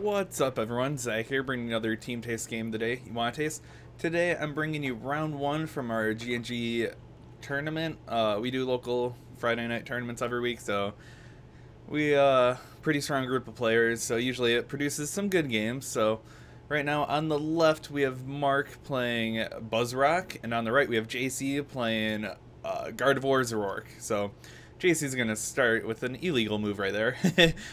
What's up, everyone? Zach here, bringing another Team Taste game today. You want to taste? Today, I'm bringing you round one from our G&G tournament. We do local Friday night tournaments every week, so we pretty strong group of players. So usually it produces some good games. So right now on the left we have Mark playing Buzzwole, and on the right we have JC playing Gardevoir Zoroark. So JC's gonna start with an illegal move right there.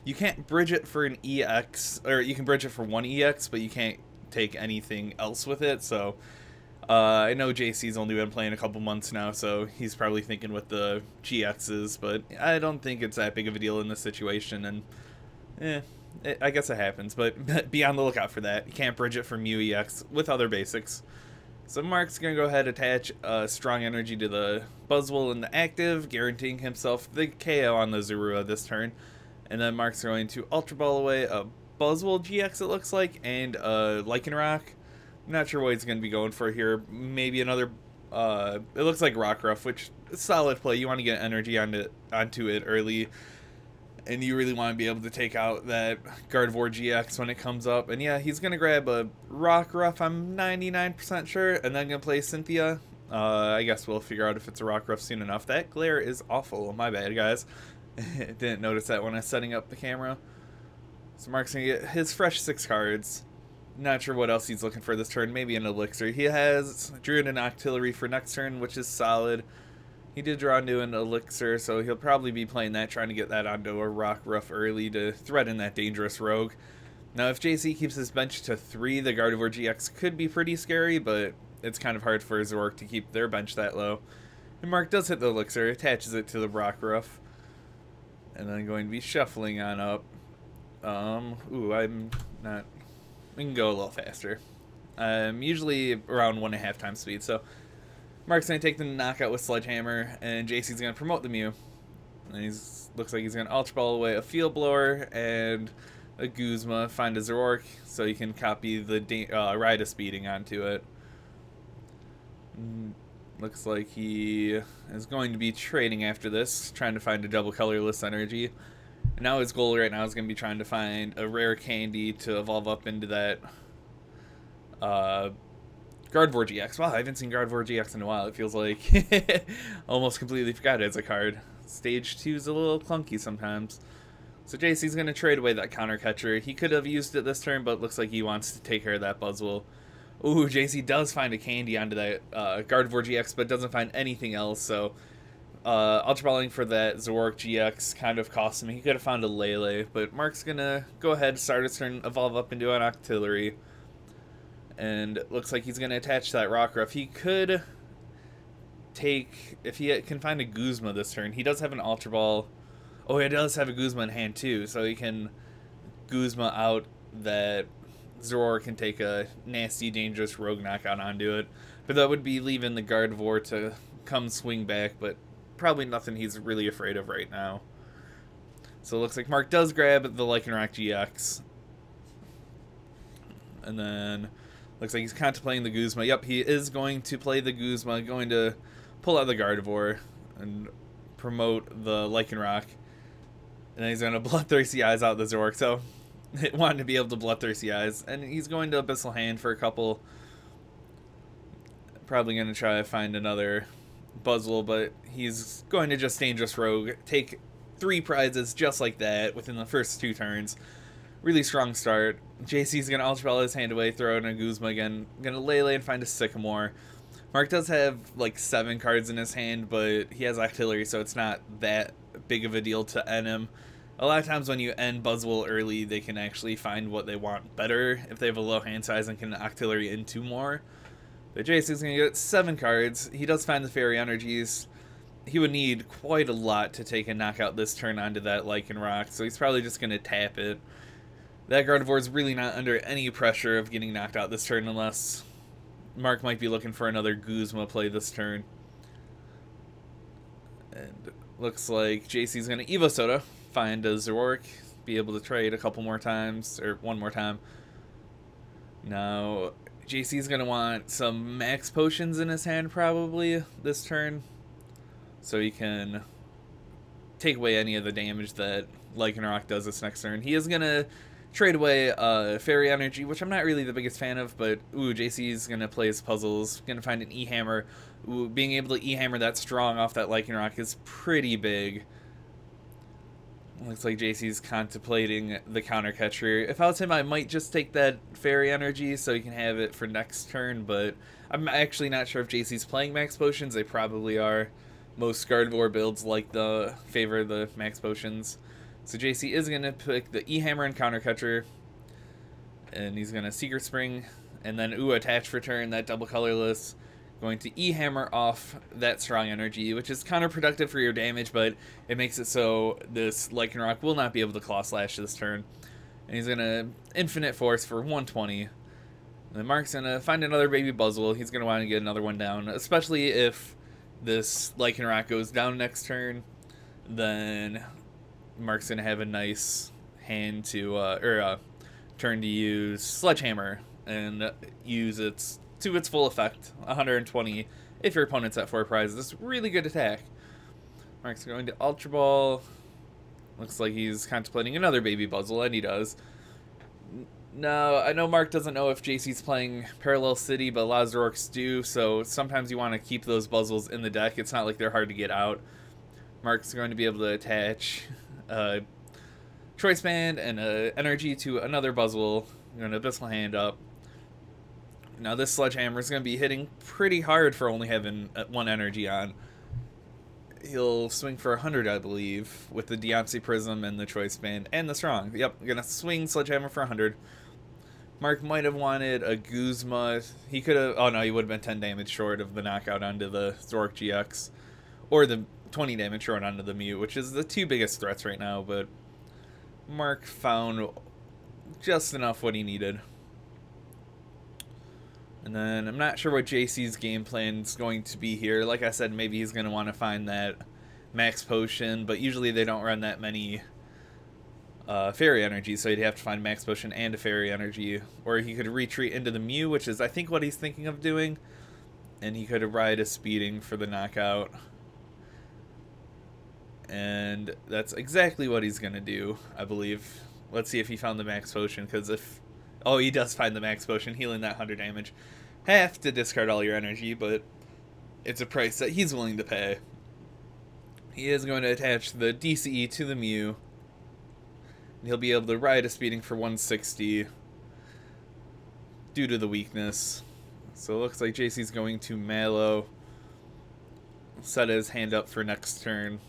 You can't bridge it for an EX, or you can bridge it for one EX, but you can't take anything else with it. So I know JC's only been playing a couple months now, so he's probably thinking with the GXs, but I don't think it's that big of a deal in this situation, and I guess it happens, but be on the lookout for that. You can't bridge it from EX with other basics. So Mark's going to go ahead and attach Strong Energy to the Buzzwole in the active, guaranteeing himself the KO on the Zoroark this turn. And then Mark's going to Ultra Ball away a Buzzwole GX, it looks like, and a Lycanroc. Not sure what he's going to be going for here. Maybe another, it looks like Rockruff, which is solid play. You want to get energy onto it early, and you really want to be able to take out that Gardevoir GX when it comes up. And yeah, he's going to grab a Rockruff, I'm 99% sure, and then going to play Cynthia. I guess we'll figure out if it's a Rockruff soon enough. That glare is awful. My bad, guys. Didn't notice that when I was setting up the camera. So Mark's going to get his fresh 6 cards. Not sure what else he's looking for this turn. Maybe an Elixir. He has Druid and Octillery for next turn, which is solid. He did draw into an Elixir, so he'll probably be playing that, trying to get that onto a Rockruff early to threaten that dangerous rogue. Now, if JC keeps his bench to 3, the Gardevoir GX could be pretty scary, but it's kind of hard for Zoroark to keep their bench that low. And Mark does hit the Elixir, attaches it to the Rockruff, and then going to be shuffling on up. Ooh, I'm not... We can go a little faster. Usually around 1.5 times speed, so... Mark's going to take the knockout with Sledgehammer, and JC's going to promote the Mew. And looks like he's going to Ultra Ball away a Field Blower and a Guzma, find a Zoroark, so you can copy the Ride a Speeding onto it. Looks like he is going to be trading after this, trying to find a double colorless energy. And now his goal right now is going to be trying to find a rare candy to evolve up into that Gardevoir GX. Wow, I haven't seen Gardevoir GX in a while. It feels like almost completely forgot it as a card. Stage 2 is a little clunky sometimes. So JC's going to trade away that counter catcher. He could have used it this turn, but it looks like he wants to take care of that Buzzwole. Ooh, JC does find a candy onto that Gardevoir GX, but doesn't find anything else. So Ultra Balling for that Zoroark GX kind of cost him. He could have found a Lele, but Mark's going to go ahead, start his turn, evolve up into an Octillery. And it looks like he's going to attach that Rockruff. He could take, if he can find a Guzma this turn. He does have an Ultra Ball. Oh, he does have a Guzma in hand too, so he can Guzma out that Zoroark can take a nasty, dangerous Rogue knockout onto it. But that would be leaving the Gardevoir to come swing back, but probably nothing he's really afraid of right now. So it looks like Mark does grab the Lycanroc GX. And then... looks like he's contemplating the Guzma. Yep, he is going to play the Guzma, going to pull out the Gardevoir and promote the Lycanroc. And then he's going to Bloodthirsty Eyes out the Zoroark. So, wanting to be able to Bloodthirsty Eyes. And he's going to Abyssal Hand for a couple. Probably going to try to find another Buzzwole, but he's going to just Dangerous Rogue. Take 3 prizes just like that within the first 2 turns. Really strong start. JC's going to Ultra Ball his hand away, throw in a Guzma again. Going to Lele and find a Sycamore. Mark does have like 7 cards in his hand, but he has Octillery, so it's not that big of a deal to end him. A lot of times when you end Buzzwole early, they can actually find what they want better if they have a low hand size and can Octillery into more. But JC's going to get 7 cards. He does find the Fairy Energies. He would need quite a lot to take a knockout this turn onto that Lycanroc, so he's probably just going to tap it. That Gardevoir is really not under any pressure of getting knocked out this turn unless Mark might be looking for another Guzma play this turn. And looks like JC's going to Evo Soda, find a Zoroark, be able to trade a couple more times, or one more time. Now, JC's going to want some max potions in his hand probably this turn, so he can take away any of the damage that Lycanroc does this next turn. He is going to trade away Fairy Energy, which I'm not really the biggest fan of, but ooh, JC's going to play his puzzles, going to find an E-Hammer. Ooh, being able to E-Hammer that strong off that Lycanroc is pretty big. Looks like JC's contemplating the counter catcher. If I was him, I might just take that Fairy Energy so he can have it for next turn, but I'm actually not sure if JC's playing Max Potions. They probably are. Most Gardevoir builds like the favor the Max Potions. So JC is going to pick the E-Hammer and counter catcher, and he's going to Secret Spring, and then ooh, attach for turn, that double colorless. Going to E-Hammer off that strong energy, which is counterproductive for your damage, but it makes it so this Lycanroc will not be able to Claw Slash this turn. And he's going to Infinite Force for 120. And then Mark's going to find another baby Buzzwole. He's going to want to get another one down, especially if this Lycanroc goes down next turn. Then Mark's going to have a nice hand to, turn to use Sledgehammer and use its to its full effect, 120 if your opponent's at 4 prizes. Really good attack. Mark's going to Ultra Ball. Looks like he's contemplating another baby Buzzwole, and he does. No, I know Mark doesn't know if JC's playing Parallel City, but a lot of Zoroarks do, so sometimes you want to keep those Buzzwoles in the deck. It's not like they're hard to get out. Mark's going to be able to attach Choice Band and Energy to another Buzzwole. I'm going to Abyssal Hand up. Now this Sledgehammer is going to be hitting pretty hard for only having 1 energy on. He'll swing for 100, I believe, with the Deontay Prism and the Choice Band and the Strong. Yep, I'm going to swing Sledgehammer for 100. Mark might have wanted a Guzma. He could have... Oh no, he would have been 10 damage short of the knockout onto the Zoroark GX. Or the 20 damage short onto the Mew, which is the 2 biggest threats right now, but Mark found just enough what he needed. And then I'm not sure what JC's game plan is going to be here. Like I said, maybe he's going to want to find that Max Potion, but usually they don't run that many Fairy Energy, so he'd have to find Max Potion and a Fairy Energy. Or he could retreat into the Mew, which is I think what he's thinking of doing. And he could ride a Speeding for the knockout. And that's exactly what he's going to do, I believe. Let's see if he found the Max Potion, because if... Oh, he does find the Max Potion, healing that 100 damage. Have to discard all your energy, but it's a price that he's willing to pay. He is going to attach the DCE to the Mew. And he'll be able to ride a Speeding for 160 due to the weakness. So it looks like JC's going to Mallow. Set his hand up for next turn.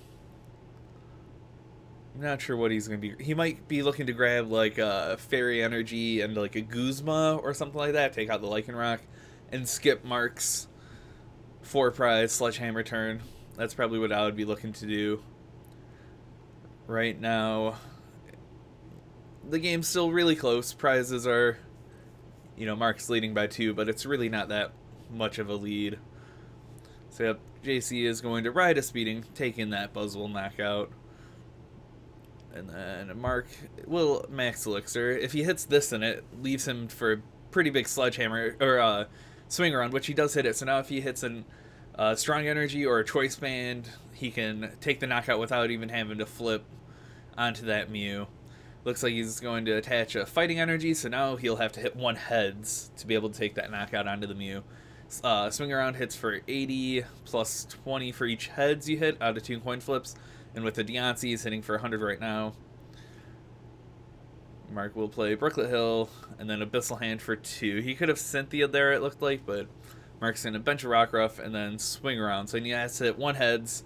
I'm not sure what he's going to be. He might be looking to grab like a Fairy Energy and like a Guzma or something like that. Take out the Lycanroc and skip Mark's 4 prize Sledgehammer turn. That's probably what I would be looking to do. Right now, the game's still really close. Prizes are, you know, Mark's leading by 2, but it's really not that much of a lead. So yep, JC is going to ride a Speeding, taking that Buzzwole knockout. And then Mark will Max Elixir. If he hits this, then it leaves him for a pretty big Sledgehammer, or Swing Around, which he does hit it. So now if he hits a Strong Energy or a Choice Band, he can take the knockout without even having to flip onto that Mew. Looks like he's going to attach a Fighting Energy, so now he'll have to hit 1 Heads to be able to take that knockout onto the Mew. Swing Around hits for 80, plus 20 for each Heads you hit out of 2 coin flips. And with the Deontay, he's hitting for 100 right now. Mark will play Brooklet Hill, and then Abyssal Hand for 2. He could have Cynthia there, it looked like, but Mark's going to bench a Rockruff and then Swing Around. So he has to hit 1 Heads,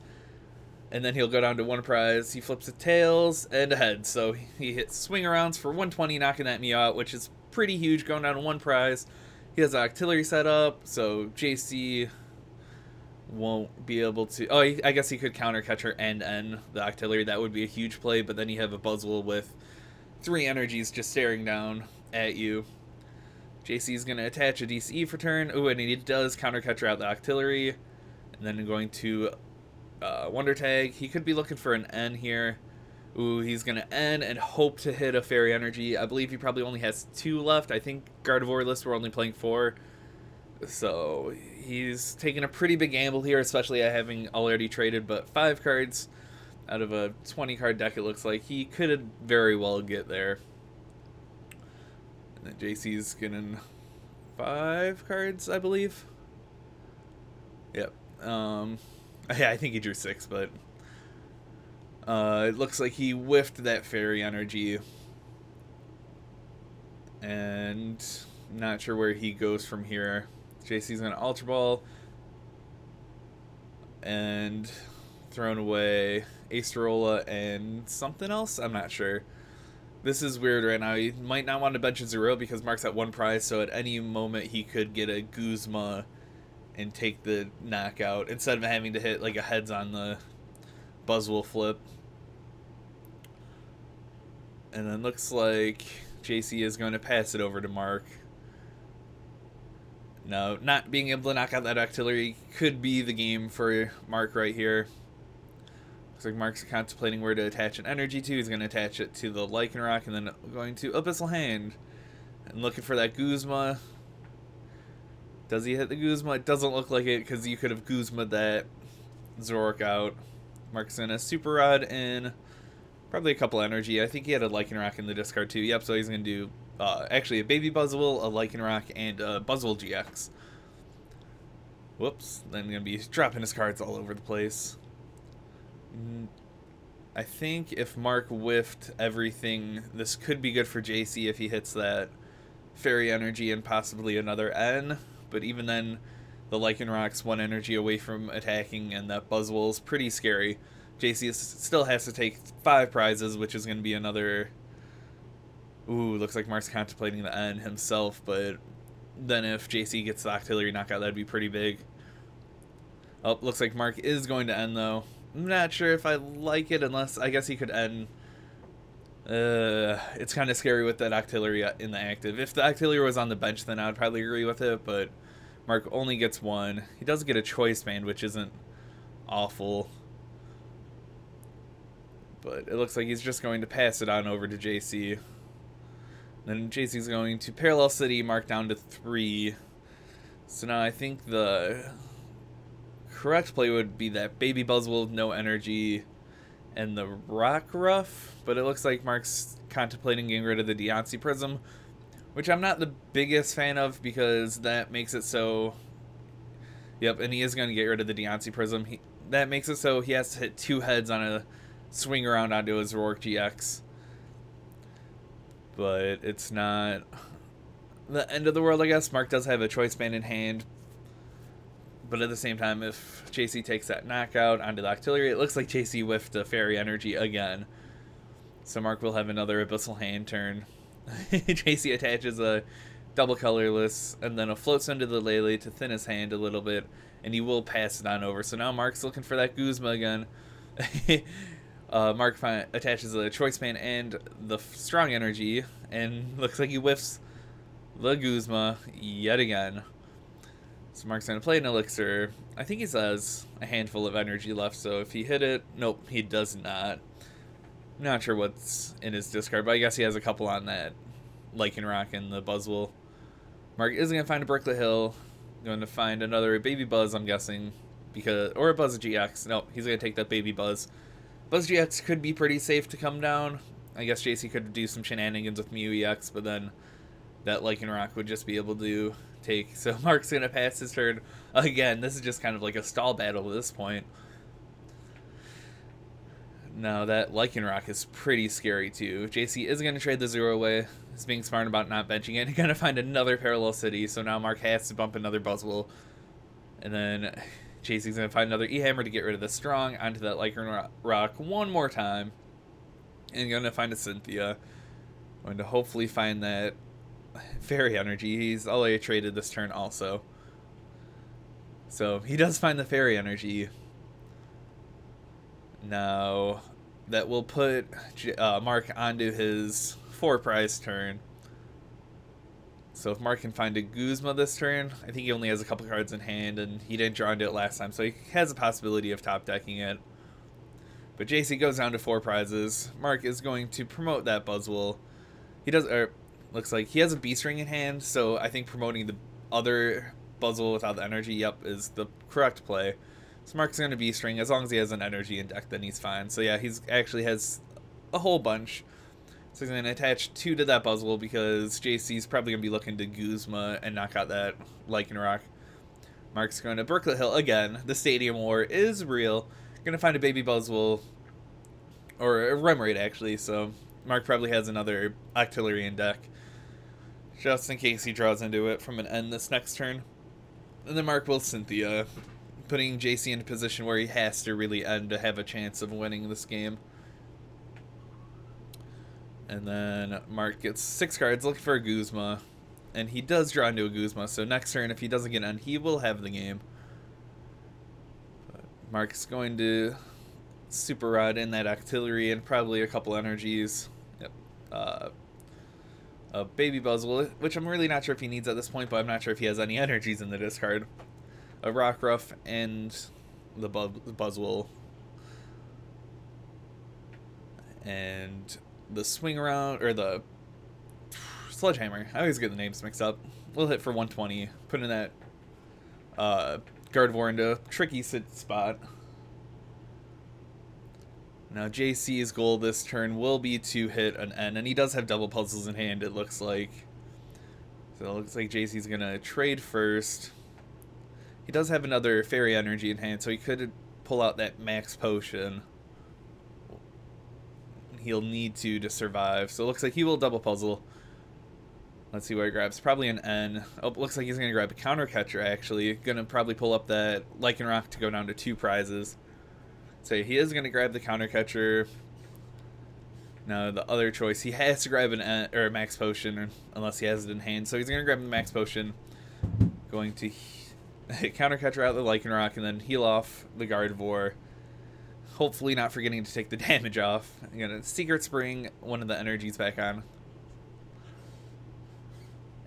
and then he'll go down to 1 prize. He flips a Tails and a Head. So he hits Swing Arounds for 120, knocking that Mew out, which is pretty huge, going down to 1 prize. He has Octillery set up, so JC won't be able to... Oh, I guess he could counter Catcher and end the Octillery. That would be a huge play, but then you have a Buzzwole with 3 energies just staring down at you. JC's going to attach a DCE for turn. Ooh, and he does counter Catcher out the Octillery. And then going to Wonder Tag. He could be looking for an N here. Ooh, he's going to N and hope to hit a Fairy Energy. I believe he probably only has 2 left. I think Gardevoir lists were only playing 4. So he's taking a pretty big gamble here, especially having already traded but 5 cards out of a 20 card deck. It looks like he could very well get there. Then JC's getting 5 cards, I believe. Yep. Yeah, I think he drew 6, but it looks like he whiffed that fairy energy. And not sure where he goes from here. JC's gonna Ultra Ball and thrown away Acerola and something else. I'm not sure. This is weird right now. He might not want to bench a Zoro because Mark's at 1 prize, so at any moment he could get a Guzma and take the knockout instead of having to hit like a heads on the Buzzwole flip. And then looks like JC is going to pass it over to Mark. No, not being able to knock out that artillery could be the game for Mark right here. Looks like Mark's contemplating where to attach an energy to. He's going to attach it to the Lycanroc and then going to Abyssal Hand. And looking for that Guzma. Does he hit the Guzma? It doesn't look like it because you could have Guzma'd that Zoroark out. Mark's in a Super Rod and probably a couple energy. I think he had a Lycanroc in the discard too. Yep, so he's going to do actually a Baby Buzzwole, a Lycanroc, and a Buzzwole GX. Whoops. Then going to be dropping his cards all over the place. I think if Mark whiffed everything, this could be good for JC if he hits that Fairy Energy and possibly another N. But even then, the Lycanroc's 1 energy away from attacking, and that Buzzwole's pretty scary. JC still has to take 5 prizes, which is going to be another... Ooh, looks like Mark's contemplating the N himself, but then if JC gets the Octillery knockout, that'd be pretty big. Oh, looks like Mark is going to N, though. I'm not sure if I like it, unless I guess he could N. It's kind of scary with that Octillery in the active. If the Octillery was on the bench, then I would probably agree with it, but Mark only gets 1. He does get a Choice Band, which isn't awful. But it looks like he's just going to pass it on over to JC. Then JC's going to Parallel City, Mark down to 3. So now I think the correct play would be that Baby Buzzwole, no energy, and the Rock Ruff. But it looks like Mark's contemplating getting rid of the Deontay Prism, which I'm not the biggest fan of because that makes it so... Yep, and he is going to get rid of the Deontay Prism. That makes it so he has to hit 2 heads on a swing around onto his Zoroark GX. But it's not the end of the world, I guess. Mark does have a Choice Band in hand. But at the same time, if JC takes that knockout onto the Octillery, it looks like JC whiffed a Fairy Energy again. So Mark will have another Abyssal Hand turn. JC attaches a double colorless and then a floats into the Lele to thin his hand a little bit. And he will pass it on over. So now Mark's looking for that Guzma again. Mark attaches a Choice Band and the Strong Energy, and looks like he whiffs the Guzma yet again. So Mark's going to play an Elixir. I think he says a handful of energy left, so if he hit it... Nope, he does not. Not sure what's in his discard, but I guess he has a couple on that Lycanroc and the Buzzwole. Mark isn't going to find a Bricklet Hill. Going to find another Baby Buzz, I'm guessing, or a Buzz GX. Nope, he's going to take that Baby Buzz. Buzz GX could be pretty safe to come down. I guess JC could do some shenanigans with Mew EX, but then that Lycanroc would just be able to take. So Mark's going to pass his turn. Again, this is just kind of like a stall battle at this point. Now that Lycanroc is pretty scary too. JC is going to trade the Zero away. He's being smart about not benching it. He's going to find another Parallel City, so now Mark has to bump another Buzzwole. And then... JC's going to find another E-Hammer to get rid of the Strong onto that Lycanroc one more time. And going to find a Cynthia. Going to hopefully find that Fairy Energy. He's already traded this turn also. So he does find the Fairy Energy. Now that will put Mark onto his 4 prize turn. So if Mark can find a Guzma this turn, I think he only has a couple cards in hand, and he didn't draw into it last time, so he has a possibility of top decking it. But JC goes down to 4 prizes. Mark is going to promote that Buzzwole. He does, looks like he has a Beast Ring in hand, so I think promoting the other Buzzwole without the energy, yep, is the correct play. So Mark's going to Beast Ring. As long as he has an energy in deck, then he's fine. So yeah, he's actually has a whole bunch. So he's going to attach 2 to that Buzzwole because JC's probably going to be looking to Guzma and knock out that Lycanroc. Mark's going to Brooklet Hill again. The Stadium War is real. Going to find a baby Buzzwole, or a Remoraid actually, so Mark probably has another Octillery in deck, just in case he draws into it from an end this next turn. And then Mark will Cynthia, putting JC in a position where he has to really end to have a chance of winning this game. And then Mark gets 6 cards, looking for a Guzma. And he does draw into a Guzma, so next turn, if he doesn't get end, he will have the game. But Mark's going to Super Rod in that Octillery and probably a couple energies. Yep. A baby Buzzwole, which I'm really not sure if he needs at this point, but I'm not sure if he has any energies in the discard. A Rockruff and the Buzzwole. And the Swing Around, or the Sledgehammer. I always get the names mixed up. We'll hit for 120, putting that Gardevoir into a tricky spot. Now JC's goal this turn will be to hit an N, and he does have double puzzles in hand, it looks like. So it looks like JC's going to trade first. He does have another Fairy Energy in hand, so he could pull out that Max Potion. He'll need to survive, so it looks like he will double puzzle. Let's see what he grabs. Probably an N. Oh, looks like he's going to grab a Counter Catcher, actually. Going to probably pull up that Lycanroc to go down to 2 prizes. So he is going to grab the Counter Catcher. Now, the other choice, he has to grab an N, or a Max Potion, unless he has it in hand. So he's going to grab the Max Potion. Going to Counter Catcher out the Lycanroc, and then heal off the Gardevoir. Hopefully not forgetting to take the damage off. I'm going to Secret Spring one of the energies back on.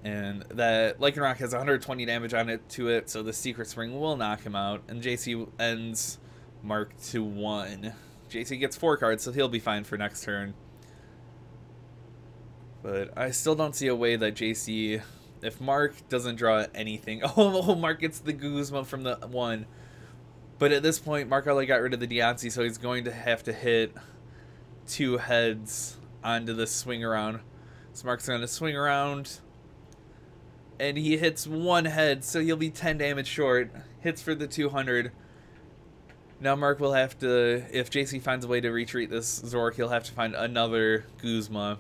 And that Lycanroc has 120 damage on it to it, so the Secret Spring will knock him out. And JC ends Mark to 1. JC gets 4 cards, so he'll be fine for next turn. But I still don't see a way that JC, if Mark doesn't draw anything... Oh, Mark gets the Guzma from the 1. But at this point, Mark already got rid of the Deontay, so he's going to have to hit 2 heads onto the Swing Around. So Mark's going to Swing Around... And he hits 1 head, so he'll be 10 damage short. Hits for the 200. Now Mark will have to, if JC finds a way to retreat this Zoroark, he'll have to find another Guzma.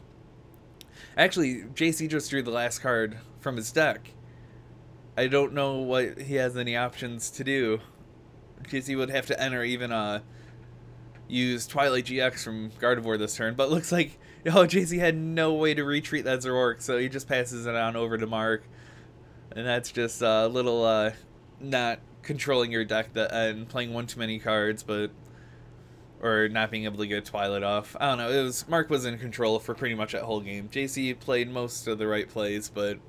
Actually, JC just drew the last card from his deck. I don't know what he has any options to do. JC would have to enter even use Twilight GX from Gardevoir this turn, but looks like JC had no way to retreat that Zoroark, so he just passes it on over to Mark. And that's just a little not controlling your deck and playing one too many cards, or not being able to get Twilight off. I don't know. Mark was in control for pretty much that whole game. JC played most of the right plays, but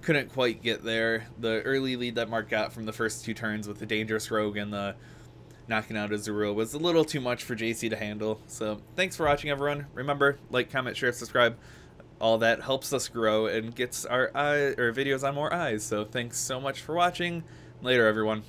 couldn't quite get there. The early lead that Mark got from the first 2 turns with the Dangerous Rogue and the knocking out of Zoroark was a little too much for JC to handle. So thanks for watching, everyone. Remember, like, comment, share, subscribe. All that helps us grow and gets our videos on more eyes. So thanks so much for watching. Later, everyone.